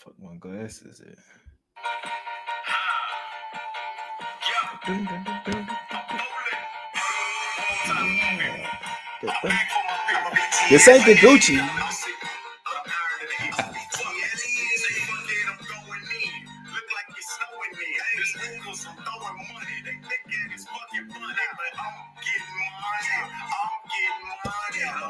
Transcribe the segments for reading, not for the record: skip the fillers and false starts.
Fuck my glasses. This ain't the Gucci.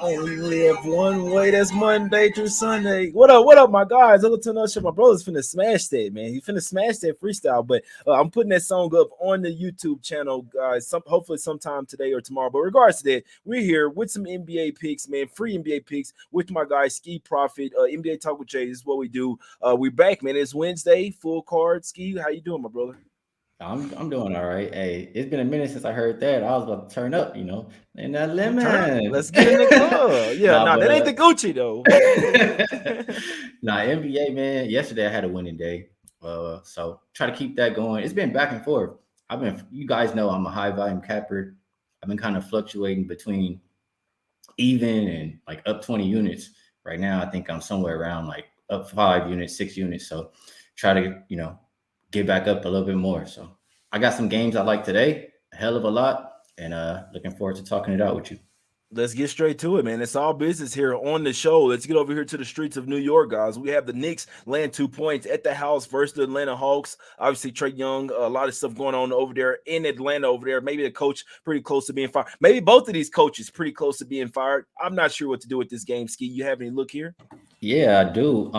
Only live one way. That's Monday through Sunday. What up, my guys? Look to another show. My brother's finna smash that, man. He finna smash that freestyle. But I'm putting that song up on the YouTube channel, guys. Hopefully sometime today or tomorrow. But regards to that, we're here with some NBA picks, man. Free NBA picks with my guy Skee Profit. NBA Talk with Jay. This is what we do. We're back, man. It's Wednesday. Full card. Skee, how you doing, my brother? I'm doing all right. Hey, it's been a minute since I heard that. I was about to turn up, and that lemon. Let's get in the club. Yeah, that ain't the Gucci though. NBA, man. Yesterday I had a winning day. So try to keep that going. It's been back and forth. You guys know I'm a high volume capper. I've been kind of fluctuating between even and like up 20 units. Right now, I think I'm somewhere around like up 5 units, 6 units. So try to, get back up a little bit more. So I got some games I like today, a hell of a lot, and looking forward to talking it out with you. Let's get straight to it, man. It's all business here on the show. Let's get over here to the streets of New York, guys. We have the Knicks land 2 points at the house versus the Atlanta Hawks. Obviously, Trae Young, a lot of stuff going on over there in Atlanta over there. Maybe the coach pretty close to being fired. Maybe both of these coaches pretty close to being fired. I'm not sure what to do with this game, Skee. You have any look here? Yeah, I do.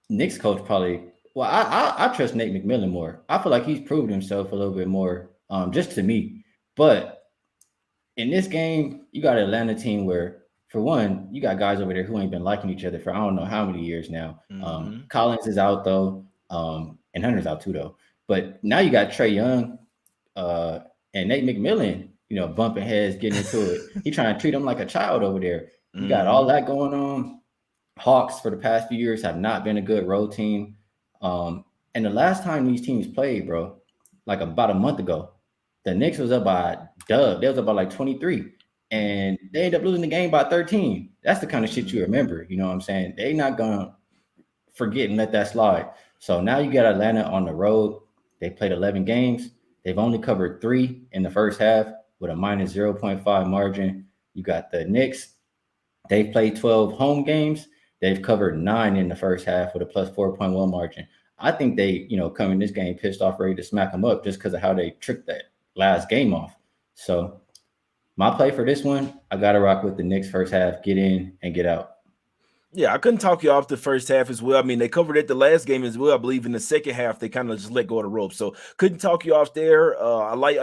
Knicks coach probably – well, I trust Nate McMillan more. I feel like he's proved himself a little bit more, just to me. But in this game, you got an Atlanta team where, for one, you got guys over there who ain't been liking each other for I don't know how many years now. Mm-hmm. Collins is out, though, and Hunter's out, too, though. But now you got Trae Young and Nate McMillan, bumping heads, getting into it. He trying to treat them like a child over there. You got all that going on. Hawks, for the past few years, have not been a good road team. And the last time these teams played, bro, like about a month ago, the Knicks was up by dub. They was up by like 23, and they ended up losing the game by 13. That's the kind of shit you remember. You know what I'm saying? They not gonna forget and let that slide. So now you got Atlanta on the road. They played 11 games. They've only covered 3 in the first half with a minus 0.5 margin. You got the Knicks. They've played 12 home games. They've covered 9 in the first half with a plus 4.1 margin. I think they, come in this game pissed off, ready to smack them up just because of how they tricked that last game off. So my play for this one, I got to rock with the Knicks first half, get in and get out. Yeah, I couldn't talk you off the first half as well. I mean, they covered it the last game as well. I believe in the second half, they kind of just let go of the rope. So couldn't talk you off there.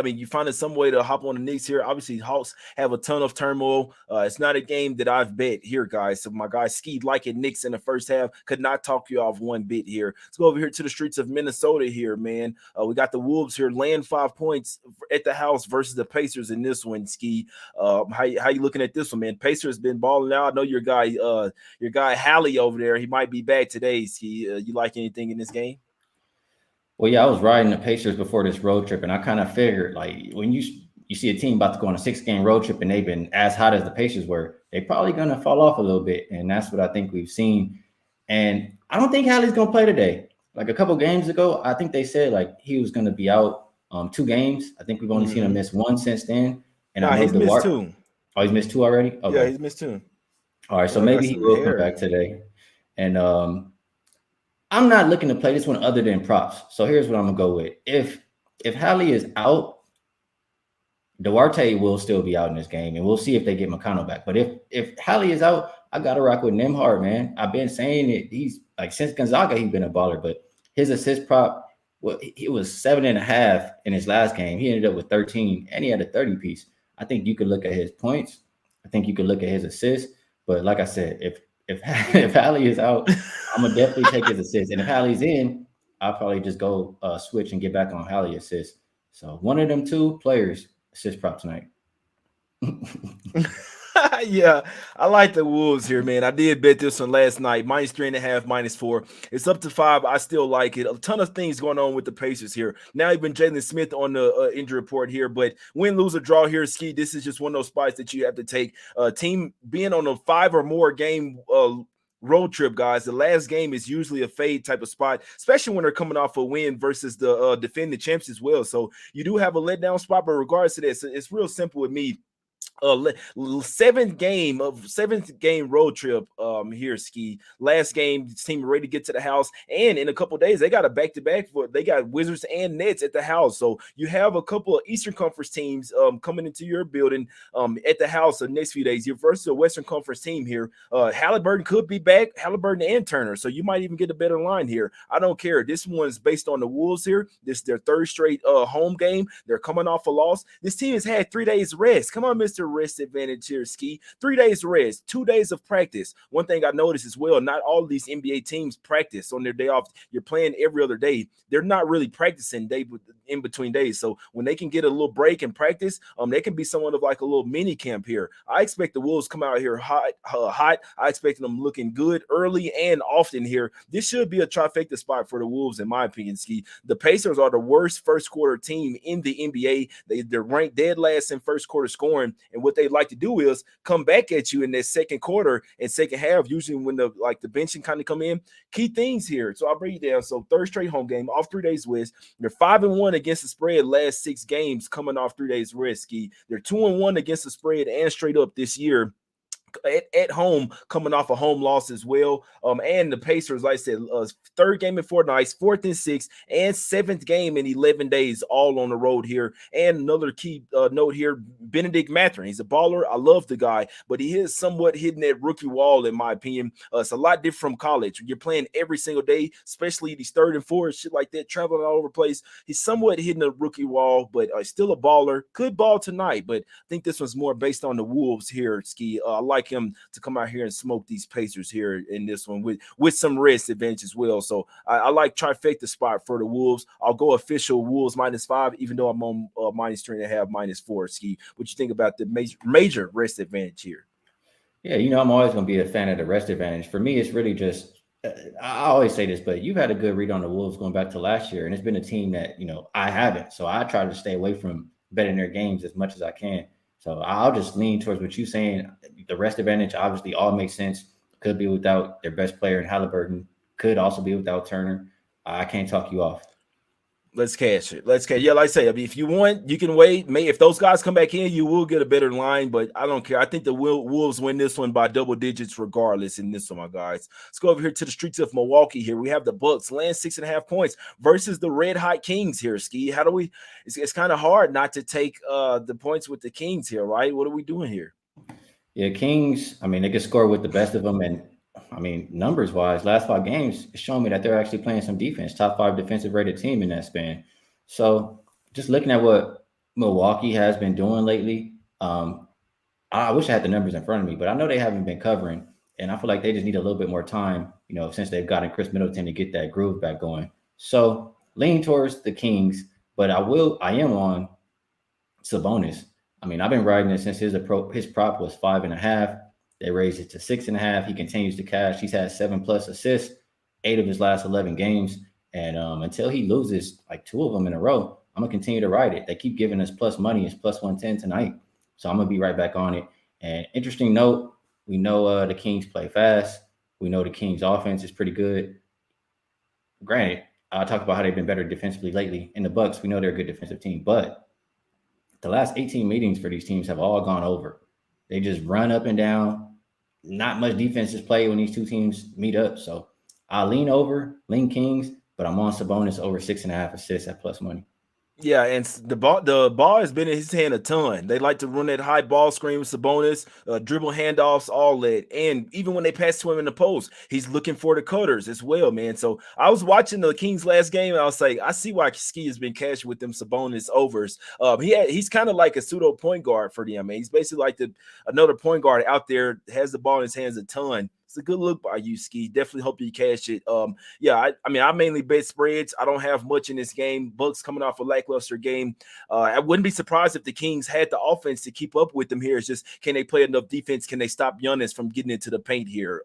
You finding some way to hop on the Knicks here. Obviously, Hawks have a ton of turmoil. It's not a game that I've bet here, guys. So my guy Skee liking Knicks in the first half. Could not talk you off one bit here. Let's go over here to the streets of Minnesota here, man. We got the Wolves here laying 5 points at the house versus the Pacers in this one, Skee. How you looking at this one, man? Pacers been balling out. I know your guy Hallie over there, he might be back today. You like anything in this game? Well, yeah, I was riding the Pacers before this road trip, and I kind of figured, like, when you see a team about to go on a 6-game road trip and they've been as hot as the Pacers were, they're probably going to fall off a little bit, and that's what I think we've seen. And I don't think Hallie's going to play today. Like a couple games ago, I think they said, like, he was going to be out 2 games. I think we've only seen him miss 1 since then. And I know he's missed 2. Oh, he's missed 2 already? Okay. Yeah, he's missed 2. All right, so maybe he will come back today. And I'm not looking to play this one other than props. So here's what I'm going to go with. If Hallie is out, Duarte will still be out in this game, and we'll see if they get McConnell back. But if Hallie is out, I got to rock with Nembhard, man. I've been saying it. He's like, since Gonzaga, he's been a baller. But his assist prop, well, it was 7.5 in his last game. He ended up with 13, and he had a 30-piece. I think you could look at his points. I think you could look at his assists. But like I said, if Hallie is out, I'm gonna definitely take his assist. And if Hallie's in, I'll probably just go switch and get back on Hallie assist. So one of them 2 players assist prop tonight. Yeah, I like the Wolves here, man. I did bet this one last night, -3.5, -4. It's up to 5. I still like it. A ton of things going on with the Pacers here. Now even Jalen Smith on the injury report here, but win, lose, or draw here, Skee. This is just one of those spots that you have to take. Team being on a 5 or more game road trip, guys. The last game is usually a fade type of spot, especially when they're coming off a win versus the defending champs as well. So you do have a letdown spot, but regardless of this, it's real simple with me. Seventh game road trip here, Skee. Last game, this team ready to get to the house, and in a couple days they got a back-to-back for they got Wizards and Nets at the house. So you have a couple of Eastern Conference teams coming into your building at the house the next few days. You're versus a Western Conference team here. Halliburton could be back, Halliburton and Turner, so you might even get a better line here. I don't care. This one's based on the Wolves here. This is their third straight home game. They're coming off a loss. This team has had 3 days rest. Come on, Mr. Rest advantage here, Skee. 3 days rest, 2 days of practice. One thing I noticed as well, not all of these NBA teams practice on their day off. You're playing every other day. They're not really practicing in between days. So when they can get a little break and practice, they can be somewhat of like a little mini camp here. I expect the Wolves come out here hot. I expect them looking good early and often here. This should be a trifecta spot for the Wolves, in my opinion, Skee. The Pacers are the worst first quarter team in the NBA. They're ranked dead last in first quarter scoring, and what they like to do is come back at you in that second quarter and second half, usually when the benching kind of come in. Key things here. So I'll break it down. So third straight home game off 3 days rest. They're 5-1 against the spread last 6 games coming off 3 days rest, Skee. They're 2-1 against the spread and straight up this year. At home, coming off a home loss as well. And the Pacers, like I said, third game in 4 nights, 4th and 6th, and 7th game in 11 days, all on the road here. And another key note here, Benedict Mathurin. He's a baller. I love the guy, but he is somewhat hitting that rookie wall, in my opinion. It's a lot different from college. You're playing every single day, especially these 3rd and 4th, shit like that, traveling all over the place. He's somewhat hitting a rookie wall, but still a baller. Could ball tonight, but I think this one's more based on the Wolves here, Skee. I like him to come out here and smoke these Pacers here in this one with some rest advantage as well. So I like trifecta spot for the Wolves. I'll go official Wolves -5, even though I'm on -3.5, -4. Skee, what you think about the major rest advantage here? Yeah, I'm always going to be a fan of the rest advantage. For me, it's really just I always say this, but you've had a good read on the Wolves going back to last year, and it's been a team that I haven't. So I try to stay away from betting their games as much as I can. So I'll just lean towards what you're saying. The rest advantage obviously all makes sense. Could be without their best player in Halliburton. Could also be without Turner. I can't talk you off. Let's cash it. Yeah, like I say, if you want, you can wait. If those guys come back in, you will get a better line, but I don't care. I think the Wolves win this one by double digits regardless in this one, my guys. Let's go over here to the streets of Milwaukee here. We have the Bucks laying 6.5 points versus the Red Hot Kings here, Skee. How do we – it's kind of hard not to take the points with the Kings here, right? What are we doing here? Yeah, Kings, they can score with the best of them, and numbers-wise, last 5 games, it's showing me that they're actually playing some defense, top 5 defensive rated team in that span. So just looking at what Milwaukee has been doing lately, I wish I had the numbers in front of me, but I know they haven't been covering, and I feel like they just need a little bit more time, since they've gotten Chris Middleton to get that groove back going. So lean towards the Kings, but I am on Sabonis. I've been riding it since his prop was 5.5. They raised it to 6.5. He continues to cash. He's had 7+ assists, 8 of his last 11 games. And until he loses like 2 of them in a row, I'm going to continue to ride it. They keep giving us plus money. It's plus 110 tonight. So I'm going to be right back on it. And interesting note, we know the Kings play fast. We know the Kings offense is pretty good. Granted, I talked about how they've been better defensively lately. In the Bucks, we know they're a good defensive team. But the last 18 meetings for these teams have all gone over. They just run up and down. Not much defense is played when these two teams meet up. So I lean Kings, but I'm on Sabonis over 6.5 assists at plus money. Yeah, and the ball has been in his hand a ton. They like to run that high ball screen with Sabonis, dribble handoffs, all that. And even when they pass to him in the post, he's looking for the cutters as well, man. So I was watching the Kings last game, and I was like, I see why Skee has been cashing with them Sabonis overs. He's kind of like a pseudo point guard for them, man. He's basically like another point guard out there, has the ball in his hands a ton. It's a good look by you, Skee. Definitely hope you cash it. I mainly bet spreads. I don't have much in this game. Bucks coming off a lackluster game. I wouldn't be surprised if the Kings had the offense to keep up with them here. It's just, can they play enough defense? Can they stop Giannis from getting into the paint here?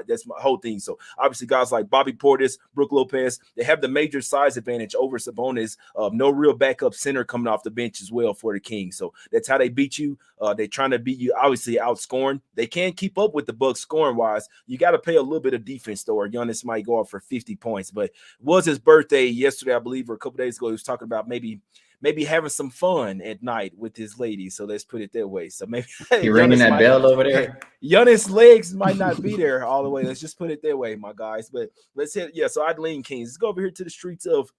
That's my whole thing. So obviously guys like Bobby Portis, Brook Lopez, they have the major size advantage over Sabonis. No real backup center coming off the bench as well for the Kings. So that's how they beat you. They're trying to beat you, obviously outscoring. They can't keep up with the Bucks scoring wise. you got to pay a little bit of defense though, or Giannis might go off for 50 points. But it was his birthday yesterday, I believe, or a couple days ago. He was talking about maybe having some fun at night with his lady. So let's put it that way. So maybe he ringing that bell over there. Giannis' legs might not be there all the way. Let's just put it that way, my guys. But let's hit, so I'd lean Kings. Let's go over here to the streets of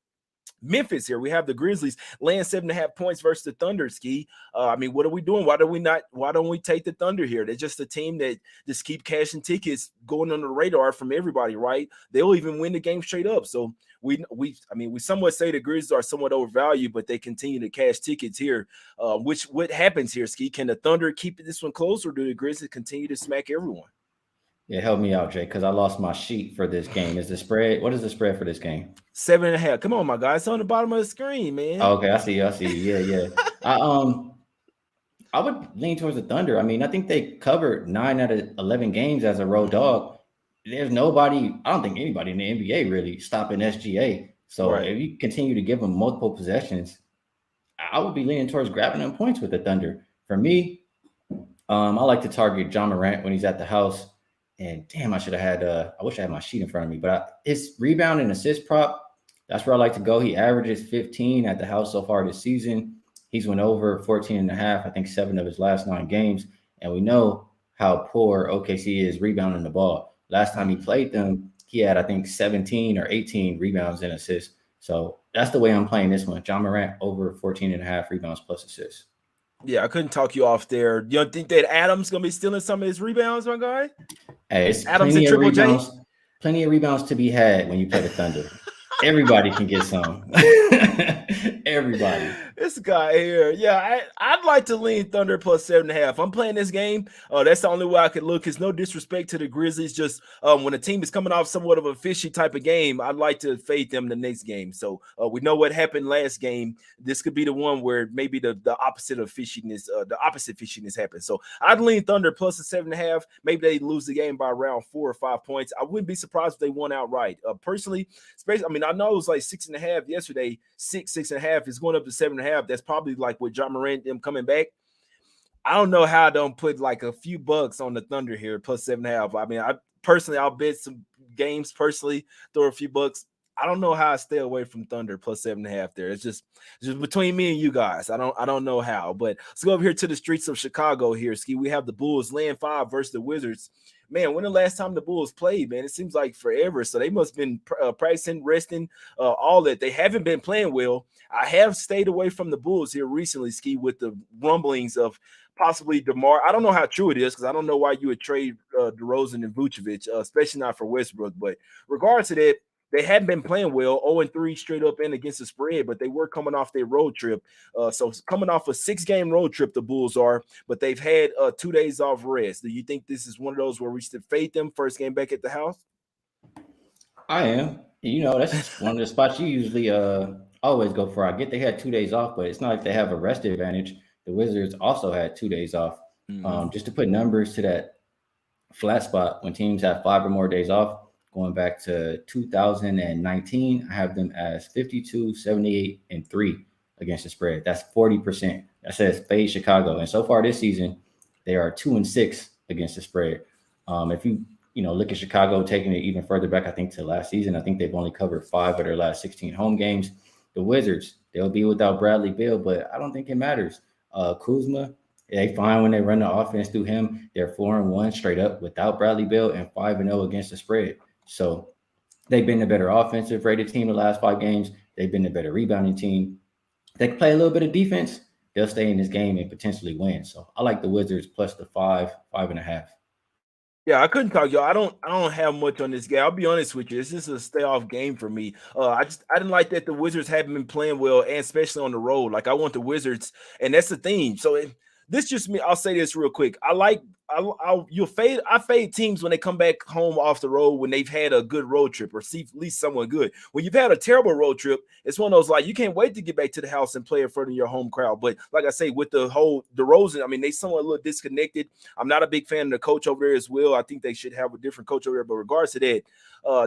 Memphis. Here we have the Grizzlies laying 7.5 points versus the Thunder. Skee. I mean, what are we doing? Why don't we take the Thunder here? They're just a team that just keep cashing tickets, going under the radar from everybody, right? They'll even win the game straight up. So we somewhat say the Grizzlies are somewhat overvalued, but they continue to cash tickets here. What happens here, Skee? Can the Thunder keep this one close, or do the Grizzlies continue to smack everyone? Yeah, help me out, Jay, because I lost my sheet for this game. Is the spread? What is the spread for this game? 7.5. Come on, my guy. It's on the bottom of the screen, man. Oh, okay, I see. Yeah. I would lean towards the Thunder. I mean, I think they covered 9 out of 11 games as a road dog. There's nobody, I don't think anybody in the NBA really stopping SGA. So if you continue to give them multiple possessions, I would be leaning towards grabbing them points with the Thunder. For me, I like to target John Morant when he's at the house. And damn, I should have had, I wish I had my sheet in front of me, but his rebound and assist prop, that's where I like to go. He averages 15 at the house so far this season. He's went over 14.5, I think 7 of his last 9 games. And we know how poor OKC is rebounding the ball. Last time he played them, he had, I think, 17 or 18 rebounds and assists. So that's the way I'm playing this one. John Morant over 14.5 rebounds plus assists. Yeah, I couldn't talk you off there. You don't think that Adams going to be stealing some of his rebounds, my guy? Hey, it's Adams and Triple J. Plenty of rebounds to be had when you play the Thunder. Everybody can get some. Everybody. This guy here. Yeah, I'd like to lean Thunder plus 7.5. I'm playing this game. That's the only way I could look. It's no disrespect to the Grizzlies. Just when a team is coming off somewhat of a fishy type of game, I'd like to fade them the next game. So we know what happened last game. This could be the one where maybe the opposite of fishiness, happens. So I'd lean Thunder plus a 7.5. Maybe they lose the game by around 4 or 5 points. I wouldn't be surprised if they won outright. Personally, I know it was like 6.5 yesterday. 6.5 is going up to 7.5. That's probably like with John Morant them coming back. I don't know how I don't put like a few bucks on the Thunder here plus 7.5. I mean, I'll bet some games personally, throw a few bucks. I don't know how I stay away from Thunder plus 7.5 there. It's just between me and you guys. I don't know how. But let's go over here to the streets of Chicago here, Skee. We have the Bulls laying 5 versus the Wizards. Man, when the last time the Bulls played, man? It seems like forever. So they must have been practicing, resting, all that. They haven't been playing well. I have stayed away from the Bulls here recently, Skee, with the rumblings of possibly DeMar. I don't know how true it is because I don't know why you would trade DeRozan and Vucevic, especially not for Westbrook. But regardless of that, they hadn't been playing well, 0-3 straight up and against the spread, but they were coming off their road trip. So coming off a 6-game road trip, the Bulls are, but they've had 2 days off rest. Do you think this is one of those where we should fade them first game back at the house? I am. You know, that's one of the spots you usually always go for. I get they had 2 days off, but it's not like they have a rest advantage. The Wizards also had 2 days off. Just to put numbers to that flat spot, when teams have 5 or more days off, going back to 2019, I have them as 52, 78, and 3 against the spread. That's 40%. That says fade Chicago. And so far this season, they are 2-6 against the spread. If you look at Chicago taking it even further back, I think to last season, I think they've only covered 5 of their last 16 home games. The Wizards, they'll be without Bradley Beal, but I don't think it matters. Kuzma, they fine when they run the offense through him. They're 4-1 straight up without Bradley Beal and 5-0 against the spread. So they've been the better offensive rated team the last 5 games. They've been the better rebounding team. They can play a little bit of defense. They'll stay in this game and potentially win. So I like the Wizards plus the 5.5. Yeah, I couldn't talk, y'all. I don't have much on this game. I'll be honest with you. This is a stay off game for me. I didn't like that the Wizards haven't been playing well, and especially on the road. Like I want the Wizards, and that's the theme. So this just me. I'll say this real quick. I fade teams when they come back home off the road when they've had a good road trip or see at least someone good. When you've had a terrible road trip, it's one of those like you can't wait to get back to the house and play in front of your home crowd. But like I say, with the whole DeRozan, I mean, they somewhat a little disconnected. I'm not a big fan of the coach over there as well. I think they should have a different coach over there. But regardless of that,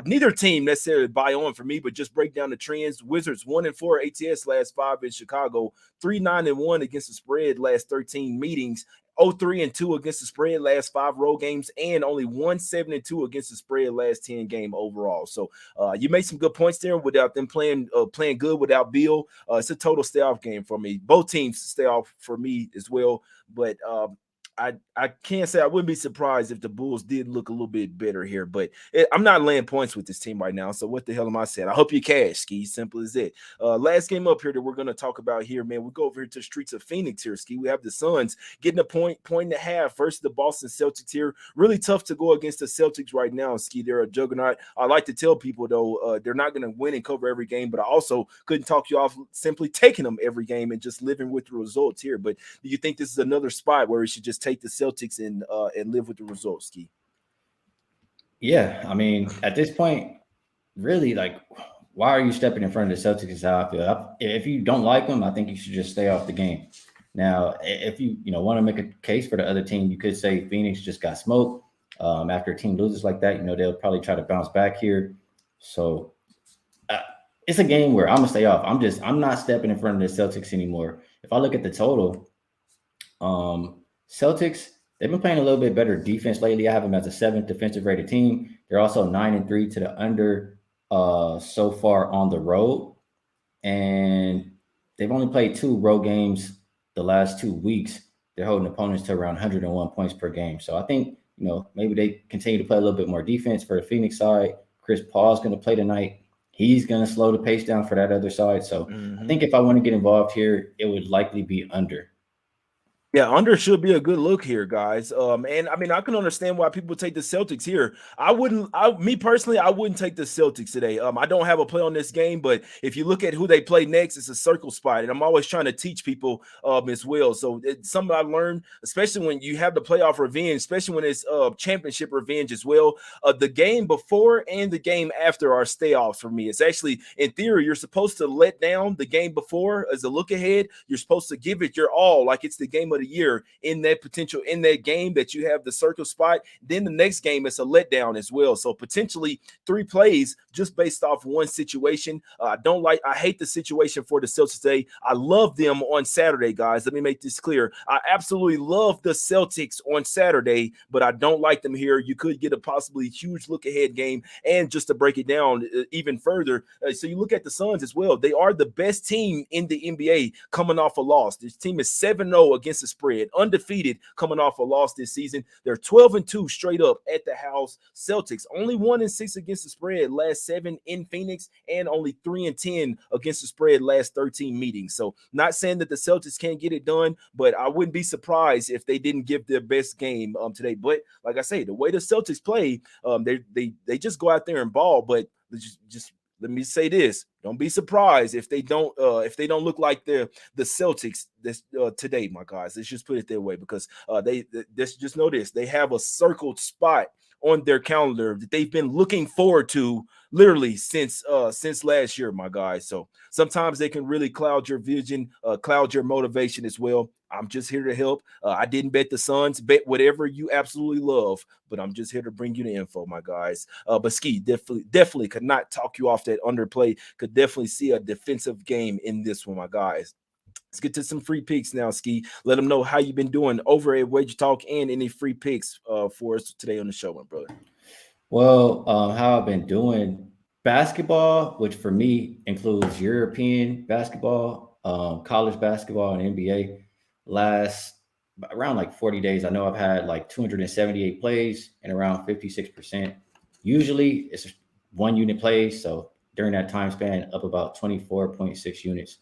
neither team necessarily buy on for me, but just break down the trends. Wizards 1-4 ATS last 5 in Chicago, 3-9-1 against the spread last 13 meetings. 0-3-2 against the spread last 5 road games, and only 1-7-2 against the spread last 10 game overall. So you made some good points there without them playing good without Bill. It's a total stay off game for me. Both teams stay off for me as well, but I can't say I wouldn't be surprised if the Bulls did look a little bit better here, but I'm not laying points with this team right now. So what the hell am I saying? I hope you cash, Skee. Simple as it. Last game up here that we're going to talk about here, man. We go over here to the streets of Phoenix here, Skee. We have the Suns getting a point and a half versus the Boston Celtics here. Really tough to go against the Celtics right now, Skee. They're a juggernaut. I like to tell people, though, they're not going to win and cover every game, but I also couldn't talk you off simply taking them every game and just living with the results here. But do you think this is another spot where we should just take the Celtics and live with the results, Skee? Yeah, I mean, at this point, really, like, why are you stepping in front of the Celtics? Is how I feel. If you don't like them, I think you should just stay off the game. Now, if you want to make a case for the other team, you could say Phoenix just got smoked. After a team loses like that, they'll probably try to bounce back here. So it's a game where I'm gonna stay off. I'm not stepping in front of the Celtics anymore. If I look at the total, Celtics, they've been playing a little bit better defense lately. I have them as a 7th defensive rated team. They're also 9-3 to the under so far on the road. And they've only played 2 road games the last 2 weeks. They're holding opponents to around 101 points per game. So I think, maybe they continue to play a little bit more defense for the Phoenix side. Chris Paul's going to play tonight. He's going to slow the pace down for that other side. So I think if I want to get involved here, it would likely be under. Yeah, under should be a good look here, guys. And I mean, I can understand why people take the Celtics here. Me personally, I wouldn't take the Celtics today. I don't have a play on this game, but if you look at who they play next, it's a circle spot, and I'm always trying to teach people as well. So it's something I learned, especially when you have the playoff revenge, especially when it's championship revenge as well. The game before and the game after are stay offs for me. It's actually, in theory, you're supposed to let down the game before as a look ahead. You're supposed to give it your all, like it's the game of the year in that game that you have the circle spot. Then the next game is a letdown as well. So potentially 3 plays just based off one situation. I hate the situation for the Celtics today. I love them on Saturday, guys. Let me make this clear. I absolutely love the Celtics on Saturday, but I don't like them here. You could get a possibly huge look ahead game. And just to break it down even further, so you look at the Suns as well. They are the best team in the NBA coming off a loss. This team is 7-0 against the spread, undefeated coming off a loss this season. They're 12-2 straight up at the house. Celtics only 1-6 against the spread last 7 in Phoenix, and only 3-10 against the spread last 13 meetings. So not saying that the Celtics can't get it done, but I wouldn't be surprised if they didn't give their best game today. But like I say, the way the Celtics play, they just go out there and ball. But just let me say this: don't be surprised if they don't look like the Celtics this today, my guys. Let's just put it that way, because they just know this: they have a circled spot on their calendar that they've been looking forward to literally since last year, my guys. So sometimes they can really cloud your vision, cloud your motivation as well. I'm just here to help. I didn't bet the Suns. Bet whatever you absolutely love, but I'm just here to bring you the info, my guys. But Skee definitely could not talk you off that underplay. Could definitely see a defensive game in this one, my guys. Let's get to some free picks now, Skee. Let them know how you've been doing over at Wager Talk, and any free picks for us today on the show, my brother. Well, how I've been doing basketball, which for me includes European basketball, college basketball, and NBA. Last around like 40 days, I know I've had like 278 plays and around 56%. Usually it's 1 unit plays, so during that time span, up about 24.6 units.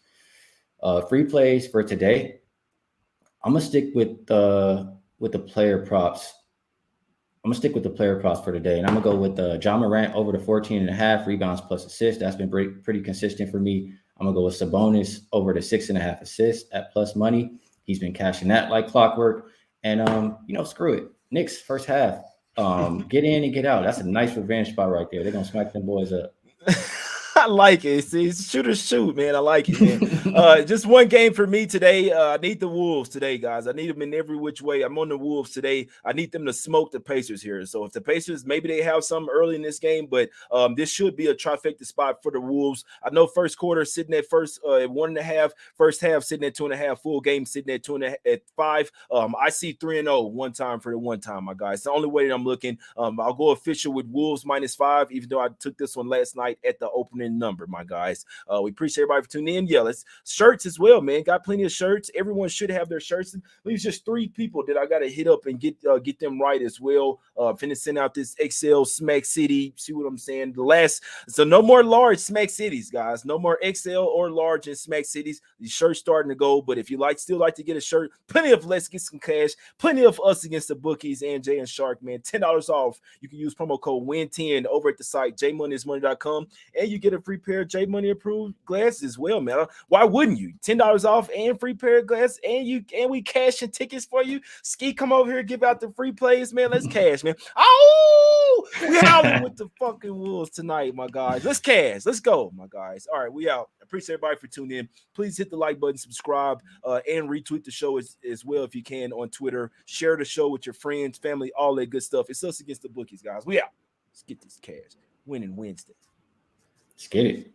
Free plays for today, I'm gonna stick with the player props. I'm gonna stick with the player props for today, and I'm gonna go with Ja Morant over the 14.5 rebounds plus assists. That's been pretty consistent for me. I'm gonna go with Sabonis over the 6.5 assists at plus money. He's been cashing that like clockwork. And screw it. Knicks first half. Get in and get out. That's a nice revenge spot right there. They're gonna smack them boys up. I like it. It's shoot or shoot, man. I like it, man. Just one game for me today. I need the Wolves today, guys. I need them in every which way. I'm on the Wolves today. I need them to smoke the Pacers here. So if the Pacers, maybe they have some early in this game, but this should be a trifecta spot for the Wolves. I know first quarter sitting at first at 1.5, first half sitting at 2.5, full game sitting at 5. I see 3-0 one time for the one time, my guys. It's the only way that I'm looking. I'll go official with Wolves -5, even though I took this one last night at the opening number, my guys. We appreciate everybody for tuning in. Yeah, let's shirts as well, man. Got plenty of shirts. Everyone should have their shirts. There's just 3 people that I got to hit up and get them right as well. Finna send out this XL Smack City. See what I'm saying? So no more large Smack Cities, guys. No more XL or large in Smack Cities. These shirts starting to go, but if you still like to get a shirt, plenty of Let's Get Some Cash, plenty of Us Against the Bookies and Jay and Shark, man. $10 off. You can use promo code WIN10 over at the site jmoneyismoney.com, and you get a free pair of J Money approved glasses as well, man. Why wouldn't you? $10 off and free pair of glasses, and we cashing tickets for you. Skee, come over here, give out the free plays, man. Let's cash, man. Oh, we howling with the fucking Wolves tonight, my guys. Let's cash. Let's go, my guys. All right, we out. Appreciate everybody for tuning in. Please hit the like button, subscribe, and retweet the show as well if you can on Twitter. Share the show with your friends, family, all that good stuff. It's Us Against the Bookies, guys. We out. Let's get this cash. Winning Wednesday. Let's get it.